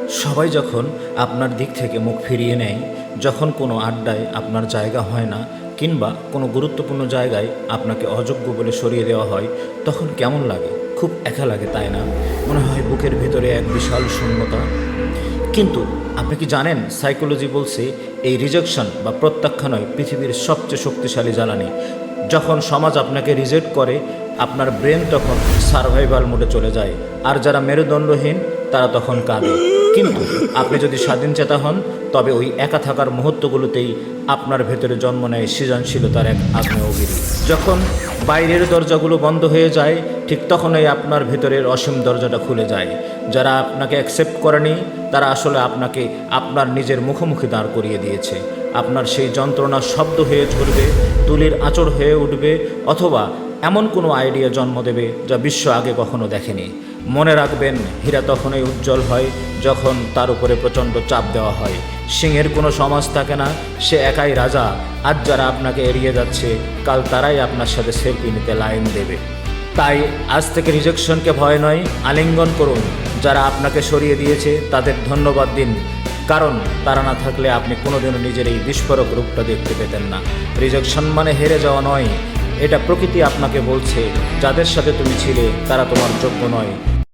সবাই যখন আপনার দিক থেকে মুখ ফিরিয়ে নেয়, যখন কোনো আড্ডায় আপনার জায়গা হয় না, কিংবা কোনো গুরুত্বপূর্ণ জায়গায় আপনাকে অযোগ্য বলে সরিয়ে দেওয়া হয়, তখন কেমন লাগে? খুব একা লাগে, তাই না? মনে হয় বুকের ভেতরে এক বিশাল শূন্যতা। কিন্তু আপনি কি জানেন, সাইকোলজি বলছে এই রিজেকশন বা প্রত্যাখ্যানই পৃথিবীর সবচেয়ে শক্তিশালী জ্বালানি। যখন সমাজ আপনাকে রিজেক্ট করে, আপনার ব্রেন তখন সার্ভাইভাল মোডে চলে যায়, আর যারা মেরুদণ্ডহীন তারা তখন কাঁদে। কিন্তু আপনি যদি স্বাধীনচেতা হন, তবে ওই একা থাকার মুহূর্তগুলোতেই আপনার ভেতরে জন্ম নেয় সৃজনশীলতার এক আগ্নেয়গিরি। যখন বাইরের দরজাগুলো বন্ধ হয়ে যায়, ঠিক তখনই আপনার ভেতরের অসীম দরজাটা খুলে যায়। যারা আপনাকে অ্যাকসেপ্ট করেনি, তারা আসলে আপনাকে আপনার নিজের মুখোমুখি দাঁড় করিয়ে দিয়েছে। আপনার সেই যন্ত্রণা শব্দ হয়ে ঝরবে, তুলির আঁচড় হয়ে উঠবে, অথবা এমন কোনো আইডিয়া জন্ম দেবে যা বিশ্ব আগে কখনো দেখেনি। মনে রাখবেন, হীরা তখনই উজ্জ্বল হয় যখন তার উপরে প্রচণ্ড চাপ দেওয়া হয়। সিংহের কোনো সমাজ থাকে না, সে একাই রাজা। আজ যারা আপনাকে এড়িয়ে যাচ্ছে, কাল তারাই আপনার সাথে সেলফি নিতে লাইন দেবে। তাই আজ থেকে রিজেকশনকে ভয় নয়, আলিঙ্গন করুন। যারা আপনাকে সরিয়ে দিয়েছে তাদের ধন্যবাদ দিন, কারণ তারা না থাকলে আপনি কোনোদিনও নিজের এই বিস্ফোরক রূপটা দেখতে পেতেন না। রিজেকশন মানে হেরে যাওয়া নয়, এটা প্রকৃতি আপনাকে বলছে যাদের সাথে তুমি ছিলে তারা তোমার যোগ্য নয়।